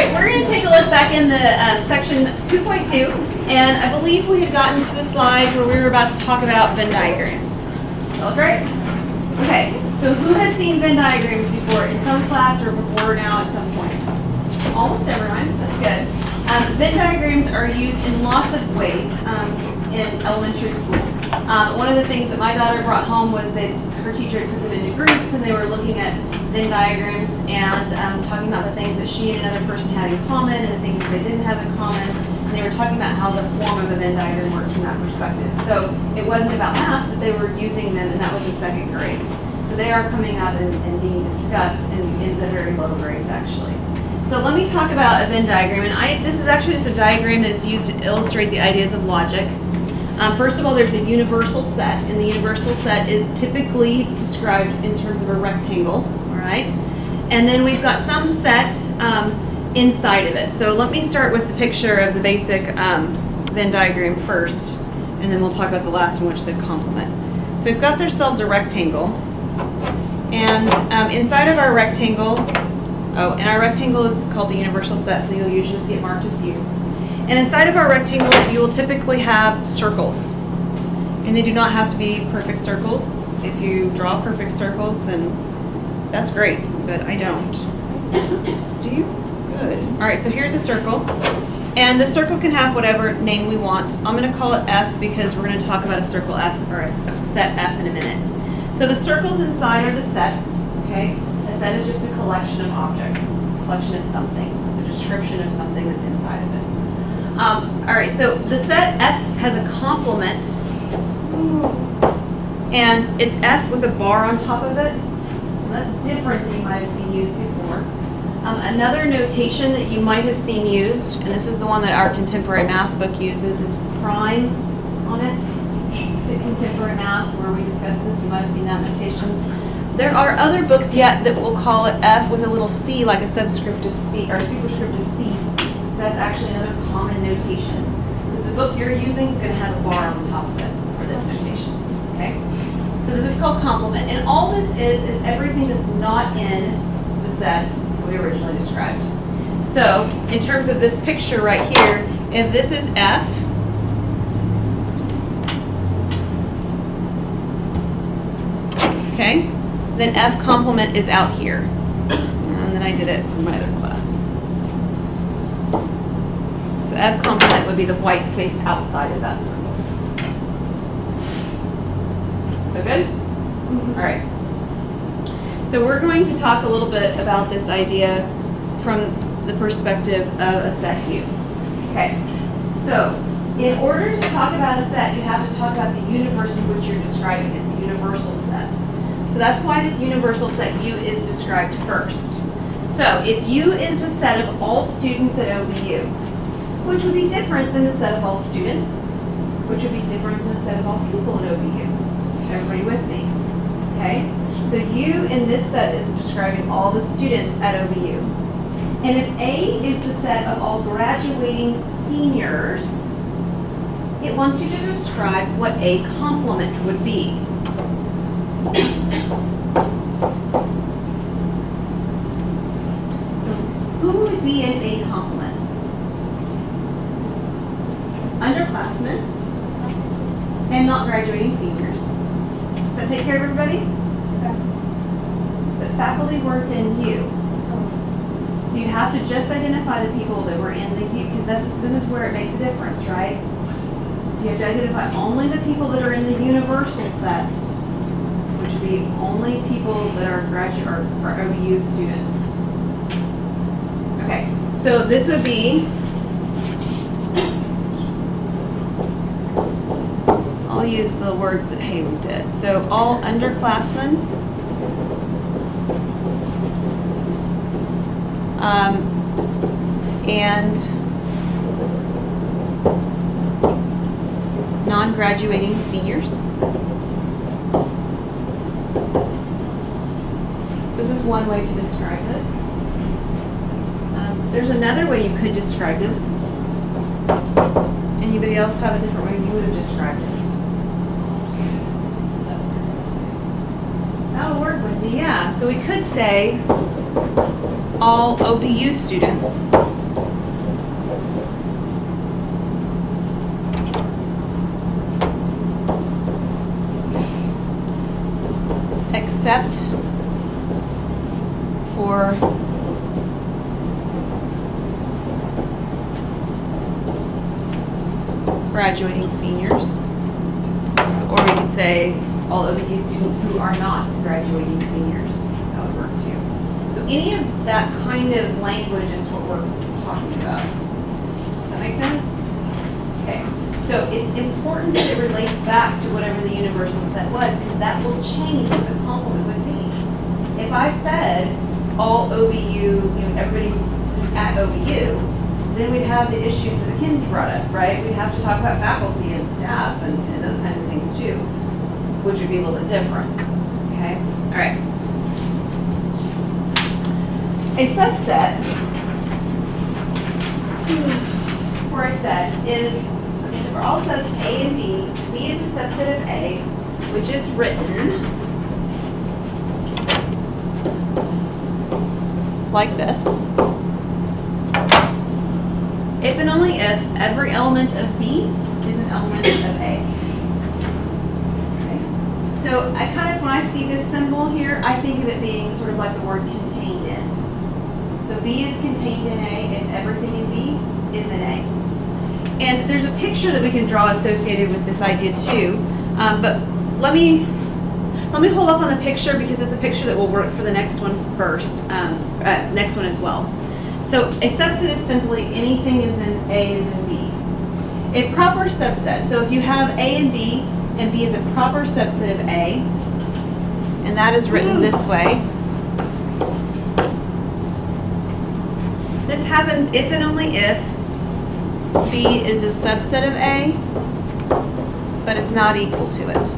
right, we're going to take a look back in the section 2.2, and I believe we had gotten to the slide where we were about to talk about Venn diagrams. All right? Okay, so who has seen Venn diagrams before in some class or before now at some point? Almost everyone, that's good. Venn diagrams are used in lots of ways in elementary school. One of the things that my daughter brought home was that her teacher had put them into groups, and they were looking at Venn diagrams and talking about the things that she and another person had in common and the things that they didn't have in common. And they were talking about how the form of a Venn diagram works from that perspective. So it wasn't about math, but they were using them, and that was in second grade. So they are coming out and being discussed in the very low grades, actually. So let me talk about a Venn diagram. And this is actually just a diagram that's used to illustrate the ideas of logic. First of all, there's a universal set, and the universal set is typically described in terms of a rectangle, all right? And then we've got some set inside of it. So let me start with the picture of the basic Venn diagram first, and then we'll talk about the last one, which is a complement. So we've got ourselves a rectangle, and inside of our rectangle, and our rectangle is called the universal set, so you'll usually see it marked as U. And inside of our rectangle, you will typically have circles. And they do not have to be perfect circles. If you draw perfect circles, then that's great, but I don't. Do you? Good. All right, so here's a circle. And the circle can have whatever name we want. I'm going to call it F because we're going to talk about a circle F, or a set F in a minute. So the circles inside are the sets, okay? A set is just a collection of objects, a collection of something. It's a description of something that's inside of it. All right, so the set F has a complement, and it's F with a bar on top of it. That's different than you might have seen used before. Another notation that you might have seen used, and this is the one that our contemporary math book uses, is prime on it, to contemporary math, where we discuss this. You might have seen that notation. There are other books yet that will call it F with a little c, like a subscriptive c, or a superscriptive c. That's actually another common notation. But the book you're using is going to have a bar on the top of it for this notation. Okay? So this is called complement. And all this is everything that's not in the set we originally described. So in terms of this picture right here, if this is F, okay, then F complement is out here. And then I did it in my other class. F complement would be the white space outside of that circle. So good? All right. So we're going to talk a little bit about this idea from the perspective of a set U. Okay. So in order to talk about a set, you have to talk about the universe in which you're describing it, the universal set. So that's why this universal set U is described first. So if U is the set of all students at OBU, which would be different than the set of all students, which would be different than the set of all people at OBU. Everybody with me? Okay? So U in this set is describing all the students at OBU. And if A is the set of all graduating seniors, it wants you to describe what A complement would be. So who would be in A complement? Underclassmen and not graduating seniors. Does that take care of everybody? Okay. But faculty weren't in U. So you have to just identify the people that were in the U, because this is where it makes a difference, right? So you have to identify only the people that are in the universal set, which would be only people that are graduate or OBU students. Okay, so this would be, I'll use the words that Haley did. So all underclassmen and non-graduating seniors. So this is one way to describe this. There's another way you could describe this. Anybody else have a different way you would have described it? That would work with me, yeah. So we could say all OBU students except for graduating seniors, or we could say all OBU students who are not graduating seniors. That would work too. So any of that kind of language is what we're talking about. Does that make sense? Okay. So it's important that it relates back to whatever the universal set was, because that will change what the complement would be. If I said all OBU, everybody who's at OBU, then we'd have the issues that Mackenzie brought up, right? We'd have to talk about faculty and staff and those kinds of things too, which would be a little bit different. Okay? All right. A subset for a set is, okay, so for all subs A and B, B is a subset of A, which is written like this. If and only if every element of B is an element of A. Okay. So I kind of, when I see this symbol here, I think of it being sort of like the word contained in. So B is contained in A, and everything in B is in A. And there's a picture that we can draw associated with this idea too. But let me hold off on the picture because it's a picture that will work for the next one first, next one as well. So a subset is simply anything is in A is in B. A proper subset, so if you have A and B is a proper subset of A, and that is written this way. This happens if and only if B is a subset of A, but it's not equal to it.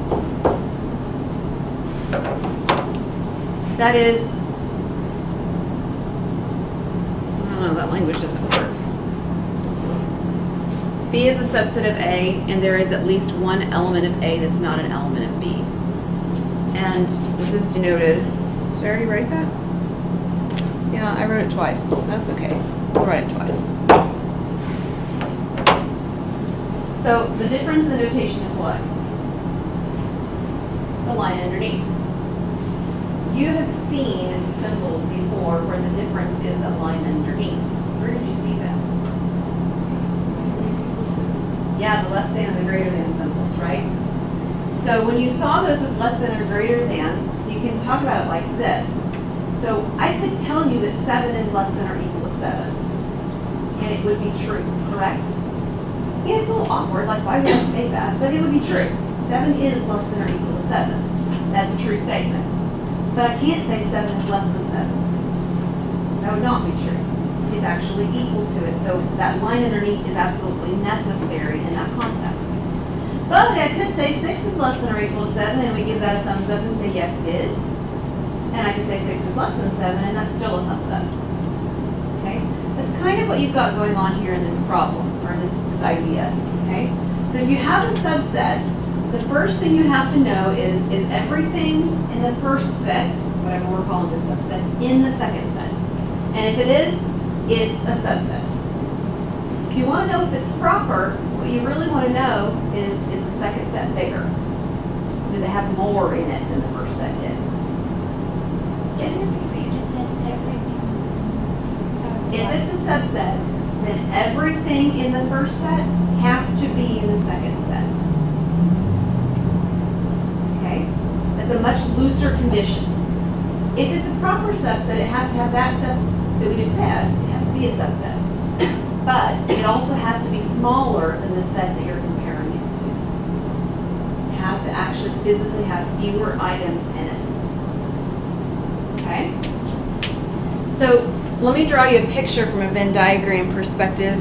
That is, no, that language doesn't work. B is a subset of A, and there is at least one element of A that's not an element of B. And this is denoted, did I already write that? Yeah, I wrote it twice. That's okay. I'll write it twice. So the difference in the notation is what? The line underneath. You have seen symbols before where the difference is a line underneath. Where did you see that? Yeah, the less than and the greater than symbols, right? So when you saw those with less than or greater than, so you can talk about it like this. So I could tell you that 7 is less than or equal to 7. And it would be true, correct? Yeah, it's a little awkward, like why would I say that? But it would be true. 7 is less than or equal to 7. That's a true statement. But I can't say 7 is less than 7. That would not be true. It's actually equal to it. So that line underneath is absolutely necessary in that context. But I could say 6 is less than or equal to 7, and we give that a thumbs up and say yes it is. And I could say 6 is less than 7, and that's still a thumbs up. Okay? That's kind of what you've got going on here in this problem, or in this idea. Okay? So if you have a subset, the first thing you have to know is everything in the first set, whatever we're calling this subset, in the second set? And if it is, it's a subset. If you want to know if it's proper, what you really want to know is the second set bigger? Does it have more in it than the first set did? Yes? You just said everything. If it's a subset, then everything in the first set has to be in the second set. A much looser condition. If it's a proper subset, it has to have that stuff that we just said. It has to be a subset. But it also has to be smaller than the set that you're comparing it to. It has to actually physically have fewer items in it. Okay? So let me draw you a picture from a Venn diagram perspective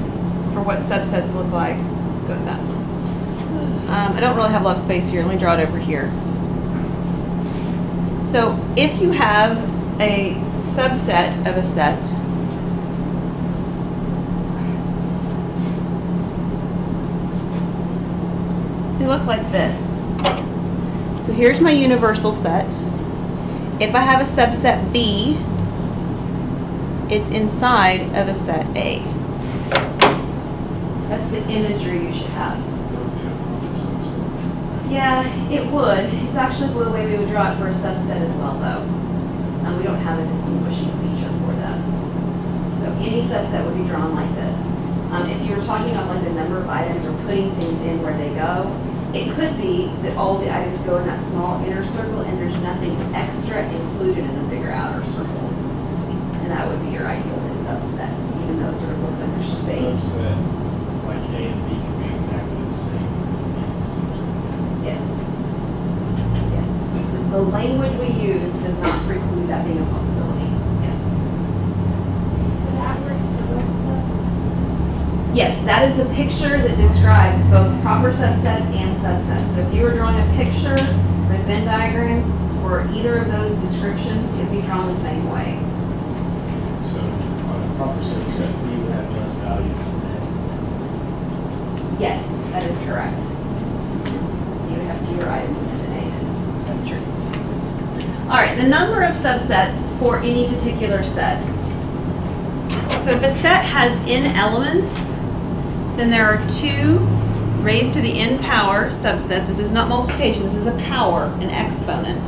for what subsets look like. Let's go with that one. I don't really have a lot of space here. Let me draw it over here. So if you have a subset of a set, they look like this. So here's my universal set. If I have a subset B, it's inside of a set A. That's the imagery you should have. Yeah, it would. It's actually the way we would draw it for a subset as well, though. We don't have a distinguishing feature for that. So any subset would be drawn like this. If you were talking about like the number of items or putting things in where they go, it could be that all the items go in that small inner circle and there's nothing extra included in the bigger outer circle. And that would be your ideal subset, even though it sort of looks like there's space. Subset, like A and B can be exactly the same. Yes. Yes. The language we use does not preclude that being a possibility. Yes. So that works for both of those? Yes, that is the picture that describes both proper subsets and subsets. So if you were drawing a picture with Venn diagrams for either of those descriptions, it would be drawn the same way. So on a proper subset, we would have just values in that. Yes, that is correct. You would have fewer items in the A. That's true. All right, the number of subsets for any particular set. So if a set has n elements, then there are 2 raised to the n power subsets. This is not multiplication, this is a power, an exponent.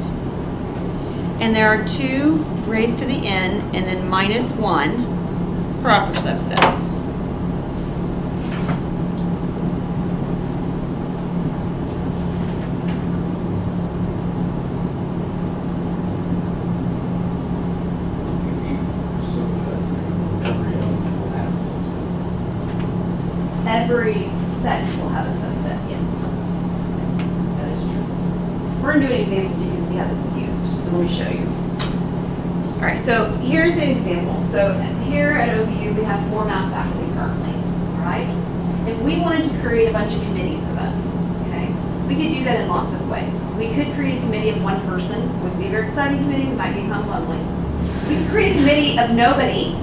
And there are 2 raised to the n and then minus 1 proper subsets. Every set will have a subset, yes. Yes, that is true. We're going to do an example so you can see how this is used. So let me show you. All right, so here's an example. So here at OVU, we have 4 math faculty currently, all right? If we wanted to create a bunch of committees of us, okay, we could do that in lots of ways. We could create a committee of 1 person, would be a very exciting committee, it might become lonely. We could create a committee of nobody,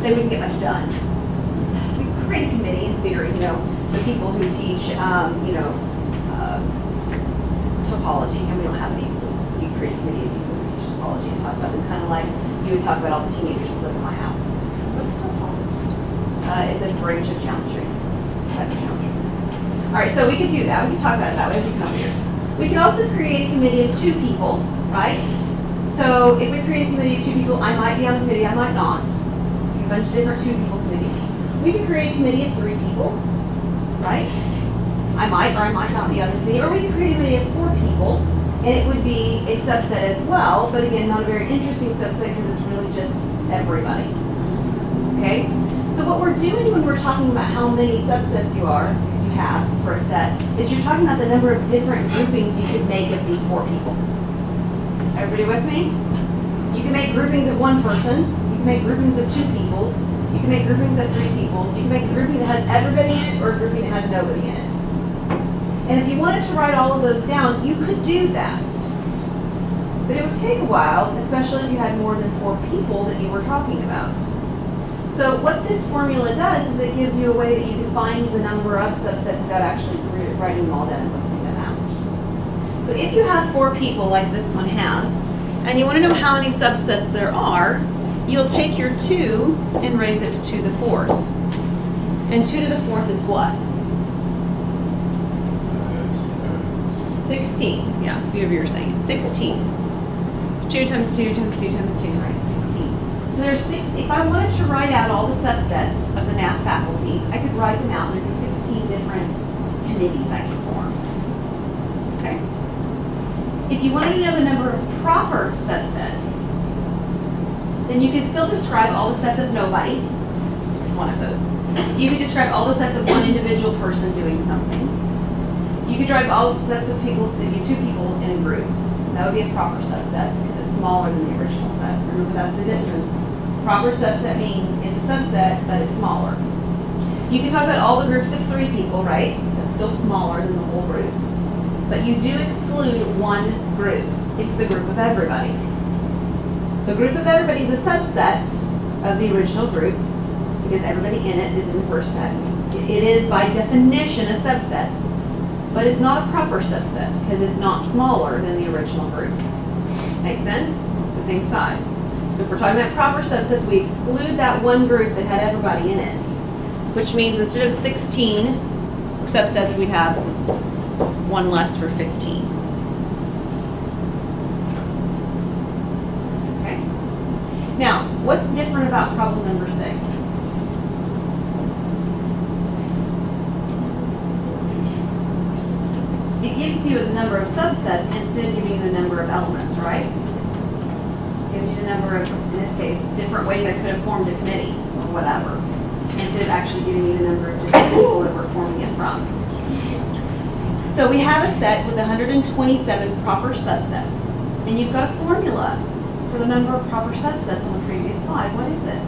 they wouldn't get much done. Create a committee in theory, you know, the people who teach, topology, and we don't have any, so you create a committee of people who teach topology and talk about them, kind of like you would talk about all the teenagers who live in my house. What's topology? It's a branch of geometry, type of geometry. All right, so we could do that. We could talk about it that way if you come here. We could also create a committee of 2 people, right? So if we create a committee of 2 people, I might be on the committee, I might not. A bunch of different 2 people committees. We could create a committee of 3 people, right? I might or I might not be on the committee. Or we could create a committee of 4 people, and it would be a subset as well, but again, not a very interesting subset because it's really just everybody. Okay? So what we're doing when we're talking about how many subsets you have for a set, is you're talking about the number of different groupings you could make of these 4 people. Everybody with me? You can make groupings of 1 person, you can make groupings of 2 peoples, you can make groupings of 3 peoples. You can make a grouping that has everybody in it or a grouping that has nobody in it. And if you wanted to write all of those down, you could do that. But it would take a while, especially if you had more than 4 people that you were talking about. So what this formula does is it gives you a way that you can find the number of subsets without actually writing them all down and listing them out. So if you have 4 people like this one has, and you want to know how many subsets there are, you'll take your 2 and raise it to 2 to the 4th. And 2 to the 4th is what? 16. Yeah, a few of you are saying 16. It's 2 times 2 times 2 times 2, right? 16. So there's 60. If I wanted to write out all the subsets of the math faculty, I could write them out. There'd be 16 different committees I could form. Okay? If you wanted to know the number of proper subsets, then you could still describe all the sets of nobody, one of those. You could describe all the sets of 1 individual person doing something. You could describe all the sets of people, if you 2 people in a group. That would be a proper subset because it's smaller than the original set. Remember, that's the difference. Proper subset means it's a subset, but it's smaller. You can talk about all the groups of 3 people, right? That's still smaller than the whole group. But you do exclude 1 group. It's the group of everybody. The group of everybody is a subset of the original group because everybody in it is in the first set. It is by definition a subset, but it's not a proper subset because it's not smaller than the original group. Make sense? It's the same size. So if we're talking about proper subsets, we exclude that 1 group that had everybody in it, which means instead of 16 subsets, we'd have one less for 15. Okay. Now, what's different about problem number 6? It gives you the number of subsets instead of giving you the number of elements, right? It gives you the number of, in this case, different ways I could have formed a committee or whatever, instead of actually giving you the number of different people that we're forming it from. So we have a set with 127 proper subsets, and you've got a formula for the number of proper subsets on the previous slide. What is it?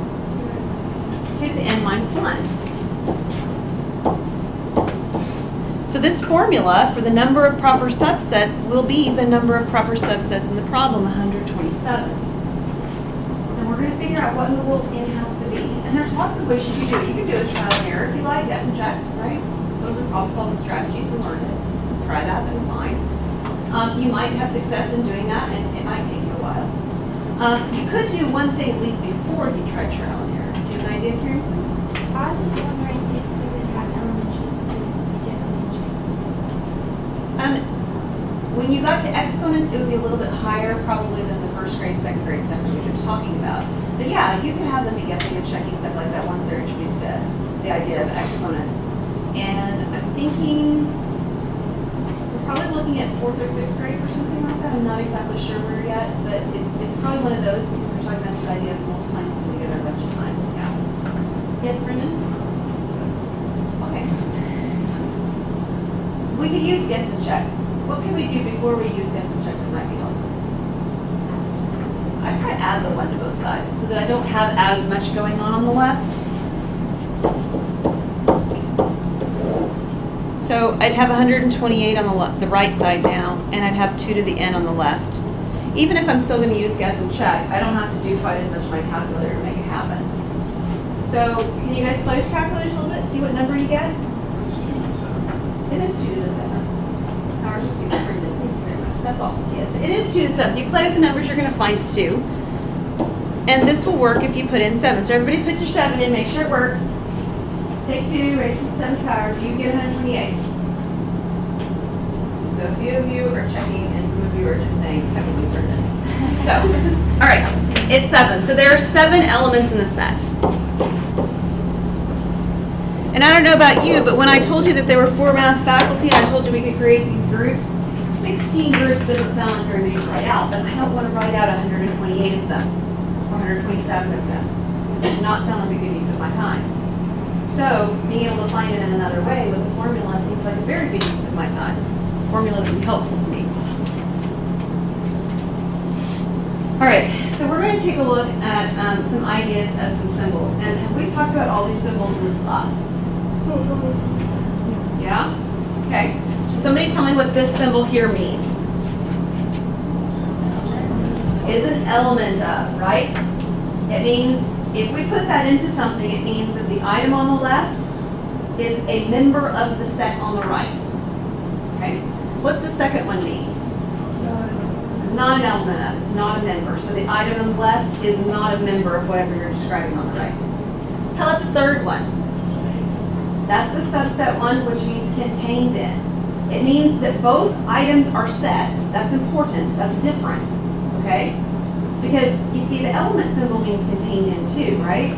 2 to the n minus 1. So this formula for the number of proper subsets will be the number of proper subsets in the problem, 127. And we're going to figure out what in the world n has to be. And there's lots of ways you can do it. You can do a trial and error if you like, guess and check, right? Those are problem solving strategies. We learned it. Try that, that's fine. You might have success in doing that, and it might take you a while. You could do one thing at least before you try trial and error. Do you have an idea, Karen? I was just wondering if we would have elementary students be guessing and checking. When you got to exponents, it would be a little bit higher probably than the first grade, second grade stuff that you're talking about. But yeah, you can have them be guessing and checking stuff like that once they're introduced to the idea of exponents. And I'm thinking we're probably looking at 4th or 5th grade or something like that. I'm not exactly sure where yet, but it's probably one of those because we're talking about this idea of multiplying something together a bunch of times. Yeah. Yes, Brendan? Okay. We could use guess and check. What can we do before we use guess and check that might be helpful? I try to add the 1 to both sides so that I don't have as much going on the left. So I'd have 128 on the right side now, and I'd have 2 to the n on the left. Even if I'm still going to use guess and check, I don't have to do quite as much my calculator to make it happen. So can you guys play with calculators a little bit, see what number you get? It is 2 to the 7. Ours are 2 to the 7. Very much. That's awesome. Yes, it is 2 to the 7. You play with the numbers, you're going to find 2. And this will work if you put in 7. So everybody put your 7 in, make sure it works. Take 2, raise to the 7th power, you get 128. So a few of you are checking, and some of you are just saying, haven't we heard this? So, all right, it's 7. So there are 7 elements in the set. And I don't know about you, but when I told you that there were 4 math faculty, and I told you we could create these groups, 16 groups doesn't sound like very many to write out, but I don't want to write out 128 of them, or 127 of them. This does not sound like a good use of my time. So being able to find it in another way with a formula seems like a very good use of my time. Formula that would be helpful to me. All right, so we're going to take a look at some ideas of some symbols. And have we talked about all these symbols in this class? Yeah? Okay. So somebody tell me what this symbol here means. Is an element of, right? It means if we put that into something, it means that the item on the left is a member of the set on the right. Okay? What's the second one mean? It's not an element of, it's not a member. So the item on the left is not a member of whatever you're describing on the right. How about the third one? That's the subset one, which means contained in. It means that both items are sets. That's important. That's different. Okay? Because you see the element symbol means contained in too, right?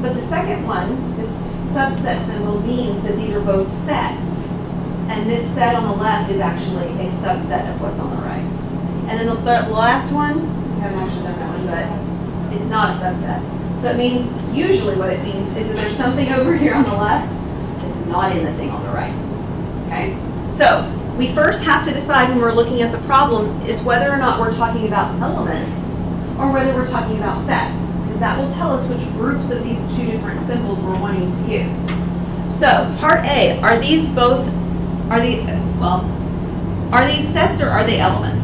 But the second one, this subset symbol, means that these are both sets. And this set on the left is actually a subset of what's on the right. And then the last one, I haven't actually done that one, but it's not a subset. So it means, usually what it means is that there's something over here on the left that's not in the thing on the right. Okay? So we first have to decide when we're looking at the problems is whether or not we're talking about elements or whether we're talking about sets. Because that will tell us which groups of these 2 different symbols we're wanting to use. So part A, are these sets or are they elements?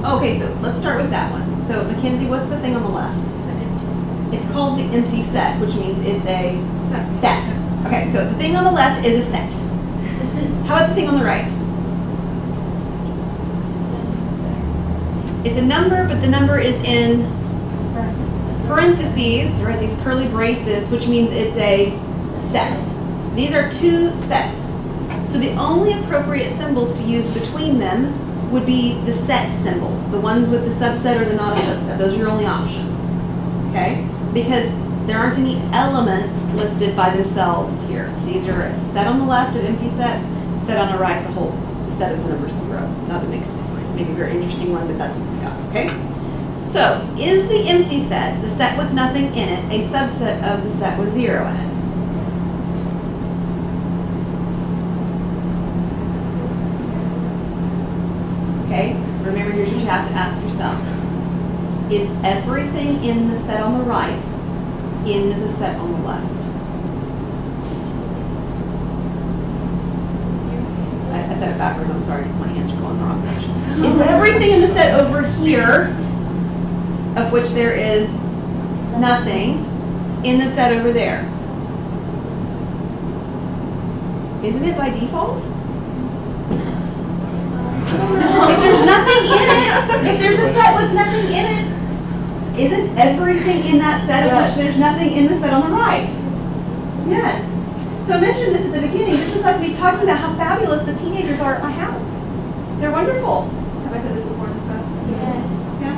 Okay, so let's start with that one. So Mackenzie, what's the thing on the left? It's called the empty set, which means it's a set. Okay, so the thing on the left is a set. How about the thing on the right? It's a number, but the number is in parentheses, right, these curly braces, which means it's a set. These are two sets. So the only appropriate symbols to use between them would be the set symbols, the ones with the subset or the not a subset. Those are your only options, okay? Because there aren't any elements listed by themselves here. These are a set on the left, an empty set on the right, the whole set of the number 0. Not a mixed, maybe a very interesting one, but that's what we got, okay? So, is the empty set, the set with nothing in it, a subset of the set with 0 in it? Okay, remember here's what you have to ask yourself. Is everything in the set on the right in the set on the left? I said it backwards, I'm sorry, because my hands are going the wrong direction. Is everything in the set over here, of which there is nothing, in the set over there? Isn't it by default? If there's nothing in it, if there's a set with nothing in it, isn't everything in that set of which there's nothing in the set on the right? Yes. So I mentioned this at the beginning. This is like me talking about how fabulous the teenagers are at my house. They're wonderful. Have I said this before in this class? Yes. Yeah.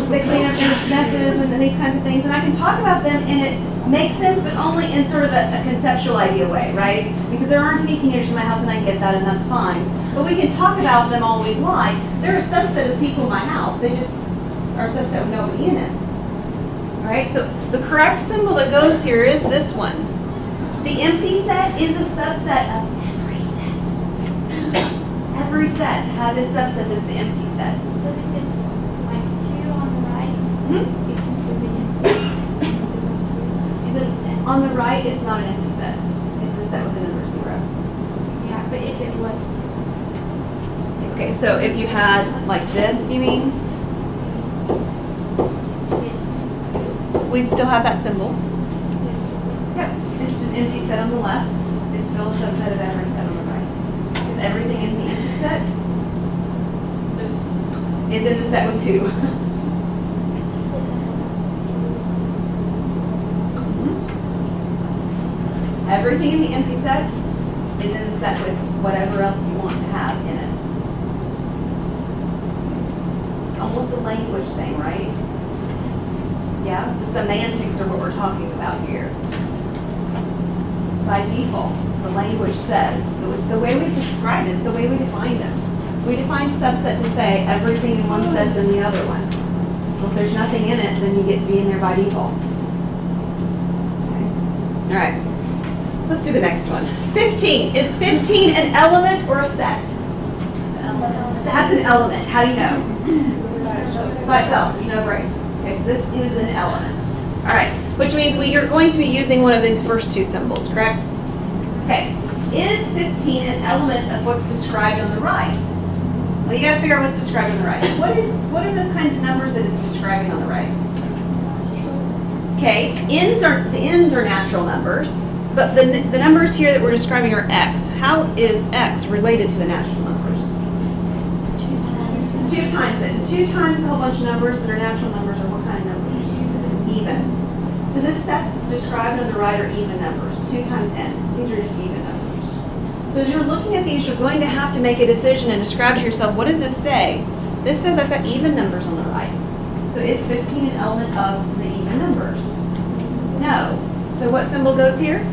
They clean up their messes and these kinds of things, and I can talk about them and it makes sense, but only in sort of a conceptual idea way, right? Because there aren't any teenagers in my house, and I get that, and that's fine. But we can talk about them all we like. They're a subset of people in my house. They just are a subset with nobody in it. All right. So the correct symbol that goes here is this one. The empty set is a subset of every set. Every set has a subset that's the empty set. So if it's like 2 on the right, it can still be empty. It can still be 2 empty set. On the right, it's not an empty set. It's a set with the number 0. Yeah, but if it was 2. Okay, so if you had like this, you mean? We'd still have that symbol. Yep. It's an empty set on the left. It's still a subset of every set on the right. Is everything in the empty set? Is in the set with 2. Everything in the empty set is in the set with whatever else you want to have in it. Almost a language thing, right? Yeah, the semantics are what we're talking about here. By default, the language says, the way we describe it is the way we define them. We define subset to say everything in one set than the other one. Well, if there's nothing in it, then you get to be in there by default. Okay. All right, let's do the next one. 15. Is 15 an element or a set? That's an element. How do you know? By itself, no braces. Okay, so this is an element. All right, which means you're going to be using one of these first 2 symbols, correct? Okay, is 15 an element of what's described on the right? Well, you got to figure out what's described on the right. What are those kinds of numbers that it's describing on the right? Okay, the ends are natural numbers, but the numbers here that we're describing are x. How is x related to the natural numbers? It's 2 times. It's 2 times it. So 2 times a whole bunch of numbers that are natural numbers are what kind of numbers? Even. So this set that's described on the right are even numbers. 2 times n. These are just even numbers. So as you're looking at these, you're going to have to make a decision and describe to yourself, what does this say? This says I've got even numbers on the right. So is 15 an element of the even numbers? No. So what symbol goes here?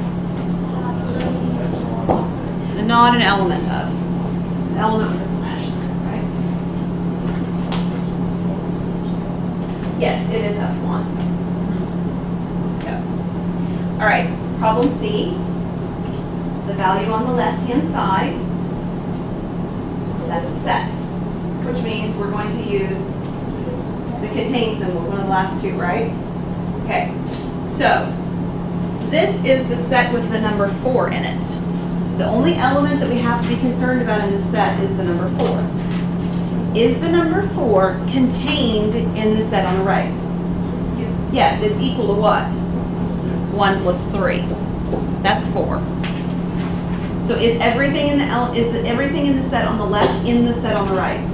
The not an element of. An element with a slash, right? Yes, it is epsilon. All right, problem C, the value on the left-hand side, that's a set, which means we're going to use the contain symbols, one of the last 2, right? Okay, so this is the set with the number 4 in it. So the only element that we have to be concerned about in this set is the number 4. Is the number 4 contained in the set on the right? Yes, it's equal to what? 1 plus 3. That's 4. So is everything in the set on the left in the set on the right?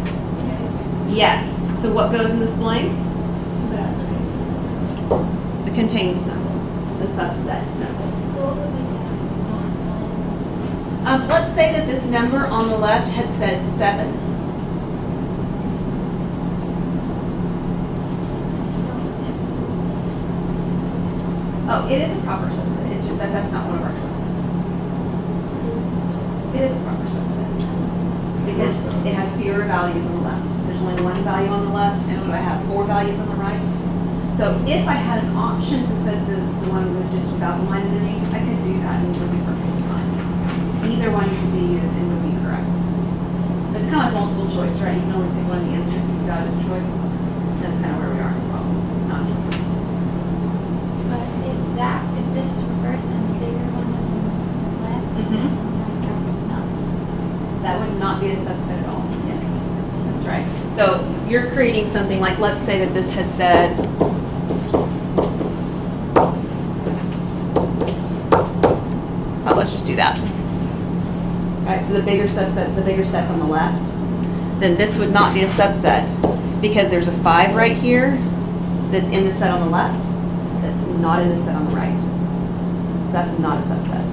Yes. So what goes in this blank? The contained symbol, the subset symbol. Let's say that this number on the left had said 7. Oh, it is a proper subset. It's just that that's not one of our choices. It is a proper subset because it has fewer values on the left. There's only one value on the left, and what do I have? 4 values on the right. So if I had an option to put the one with just without the line underneath, I could do that and it would be perfectly fine. Either one could be used and would be correct. But it's kind of like multiple choice, right? You can only pick one of the answers if you've got as a choice. That's kind of where we are in the problem. It's not a choice. But if this was reversed and the bigger one was on the left, that would not be a subset at all. Yes, that's right. So you're creating something like, let's say that this had said, oh, let's just do that. All right, so the bigger set on the left, then this would not be a subset because there's a 5 right here that's in the set on the left that's not in the set on the right. So that's not a subset.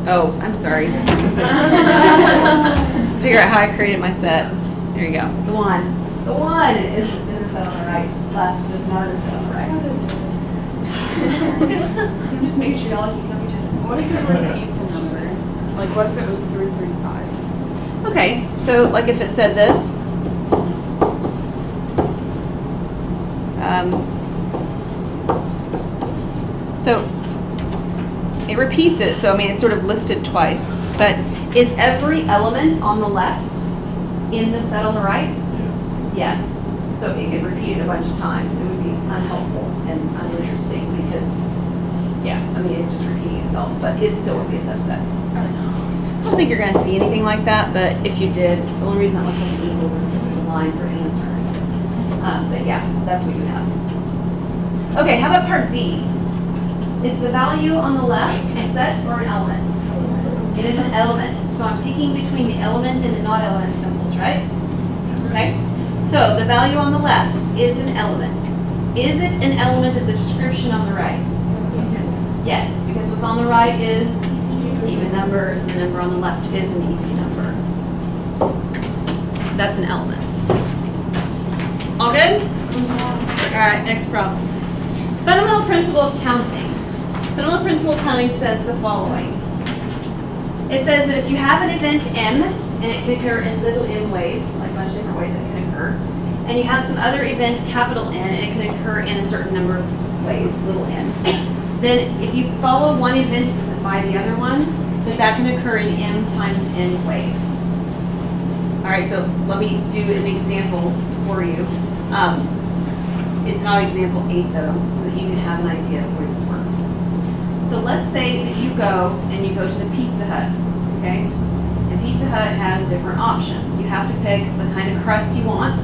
Oh, I'm sorry. Figure out how I created my set. There you go. The 1. The 1 is in the set on the right. Left is not in the set on the right. I'm just making sure y'all keep coming to this. What if it repeats a number? Like what if it was 335? Okay, so like if it said this. So it repeats it, so I mean it's sort of listed twice, but is every element on the left in the set on the right? Yes. Yes. So it could repeat it a bunch of times. It would be unhelpful and uninteresting because, yeah, I mean it's just repeating itself, but it still would be a subset. I don't think you're going to see anything like that, but if you did, the only reason that looks like an equal is because there's a line for answer. But yeah, that's what you would have. Okay, how about part D? Is the value on the left a set or an element? It is an element. So I'm picking between the element and the not element symbols, right? Okay. So the value on the left is an element. Is it an element of the description on the right? Yes, because what's on the right is even numbers, and the number on the left is an easy number. That's an element. All good? All right, next problem. Fundamental principle of counting. Fundamental principle of counting says the following. It says that if you have an event M, and it can occur in little m ways, like a bunch of different ways it can occur, and you have some other event capital N, and it can occur in a certain number of ways, little n, then if you follow one event by the other one, that can occur in m times n ways. All right, so let me do an example for you. It's not example 8 though, so that you can have an idea of where this works. So let's say that you go and you go to the Pizza Hut, okay? And Pizza Hut has different options. You have to pick the kind of crust you want,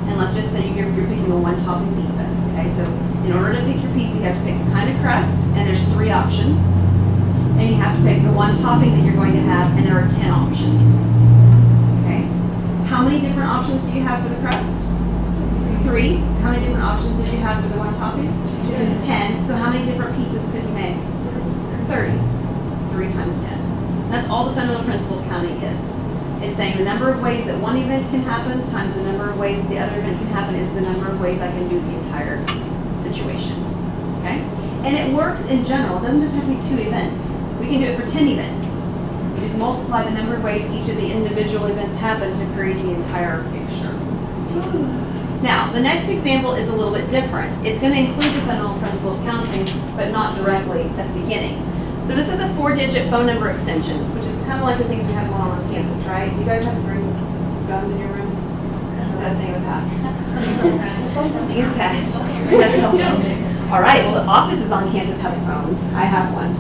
and let's just say you're picking a 1-topping pizza, okay? So in order to pick your pizza, you have to pick the kind of crust, and there's 3 options. And you have to pick the 1 topping that you're going to have, and there are 10 options, okay? How many different options do you have for the crust? 3. How many different options did you have for the 1 topping? 10. So how many different pizzas could you make? 30. 3 times 10. That's all the fundamental principle of counting is. It's saying the number of ways that one event can happen times the number of ways the other event can happen is the number of ways I can do the entire situation. Okay? And it works in general. It doesn't just have to be 2 events. We can do it for 10 events. You just multiply the number of ways each of the individual events happen to create the entire picture. Now, the next example is a little bit different. It's going to include the fundamental principle of counting, but not directly at the beginning. So this is a 4-digit phone number extension, which is kind of like the things we have going on campus, right? Do you guys have to bring phones in your rooms? That thing would pass. Things pass. All right, well, the offices on campus have phones. I have one.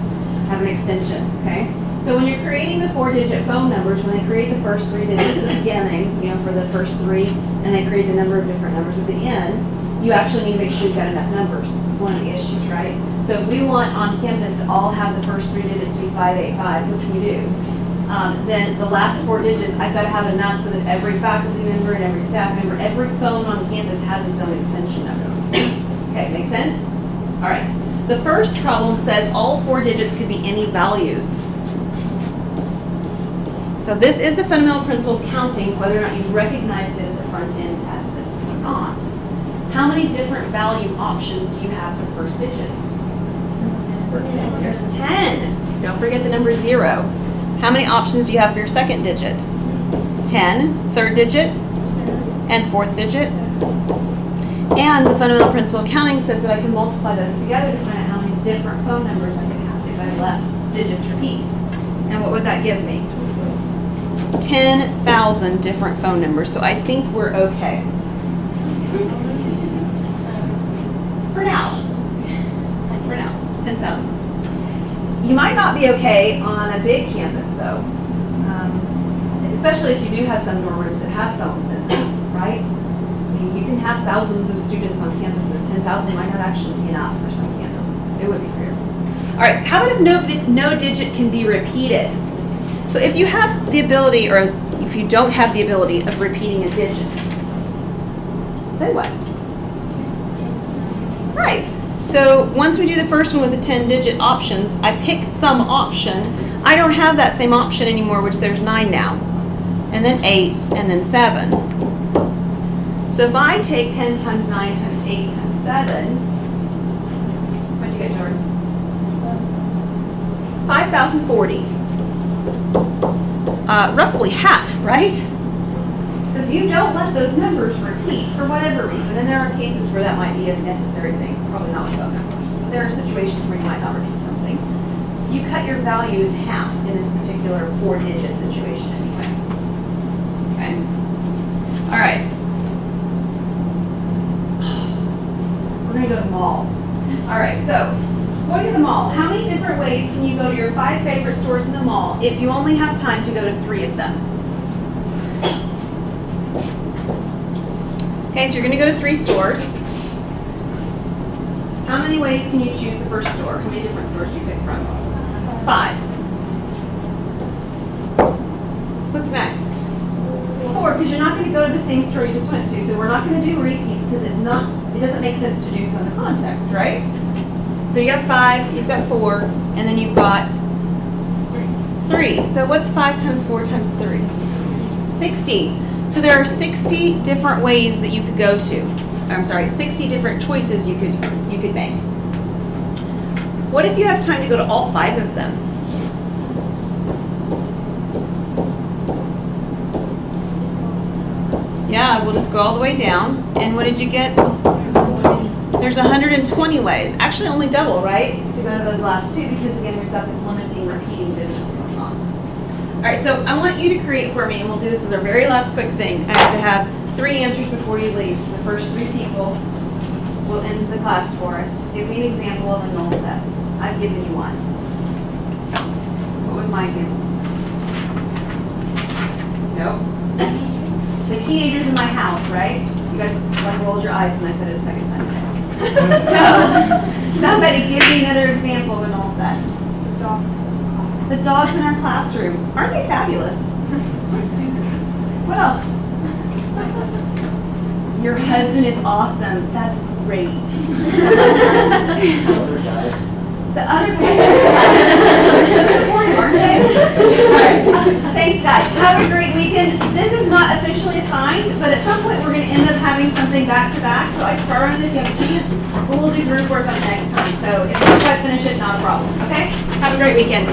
I have an extension, okay? So when you're creating the 4-digit phone numbers, when they create the first 3 digits at the beginning, you know, for the first 3, and they create a number of different numbers at the end, you actually need to make sure you've got enough numbers. It's one of the issues, right? So if we want on campus to all have the first 3 digits to be 585, which we do, then the last 4 digits, I've got to have enough so that every faculty member and every staff member, every phone on campus has its own extension number. Okay, make sense? All right. The first problem says all 4 digits could be any values. So this is the fundamental principle of counting, whether or not you recognized it at the front end as this or not. How many different value options do you have for the first digit? There's 10. Don't forget the number 0. How many options do you have for your second digit? 10, third digit, and fourth digit. And the fundamental principle of counting says that I can multiply those together to find out how many different phone numbers I can have if I let digits repeat. And what would that give me? It's 10,000 different phone numbers, so I think we're okay. For now. For now, 10,000. You might not be okay on a big campus, though, especially if you do have some dorm rooms that have phones in them, right? I mean, you can have thousands of students on campuses. 10,000 might not actually be enough for some campuses. It would be fair. All right, how about if no digit can be repeated? So if you have the ability, or if you don't have the ability of repeating a digit, then what? Right. So once we do the first one with the 10-digit options, I pick some option. I don't have that same option anymore, which there's 9 now, and then 8, and then 7. So if I take 10 times 9 times 8 times 7, what'd you get, Jordan? 5,040. Roughly half, right? So if you don't let those numbers repeat for whatever reason, and there are cases where that might be a necessary thing, probably not with phone numbers, but there are situations where you might not repeat something, you cut your value in half in this particular 4-digit situation anyway. Okay? All right. We're going to go to the mall. All right, so going to the mall, how many different ways can you go to your 5 favorite stores in the mall if you only have time to go to 3 of them? Okay, so you're going to go to 3 stores. How many ways can you choose the first store? How many different stores do you pick from? 5. What's next? 4, because you're not going to go to the same store you just went to, so we're not going to do repeats because it doesn't make sense to do so in the context, right? So you got 5, you've got 4, and then you've got 3. So what's 5 times 4 times 3? 60. So there are 60 different ways that you could go to. I'm sorry, 60 different choices you could make. What if you have time to go to all 5 of them? Yeah, we'll just go all the way down. And what did you get? There's 120 ways. Actually, only double, right? To go to those last 2, because again, we've got this limiting, repeating business going on. All right, so I want you to create for me, and we'll do this as our very last quick thing. I have to have 3 answers before you leave. So the first 3 people will enter the class for us. Give me an example of a null set. I've given you one. What was my example? Nope. The teenagers in my house, right? You guys like rolled your eyes when I said it a second time. So, somebody give me another example of a null set. The dogs in our classroom. Aren't they fabulous? What else? Your husband is awesome. That's great. The other guys. They're so supportive, aren't they? All right. Thanks, guys. Have a great weekend. This is not officially assigned, but at some point we're going to end up having something back to back. So I'd start on it if you have a chance. We'll do group work on it next time. So if you don't quite finish it, not a problem. Okay? Have a great weekend.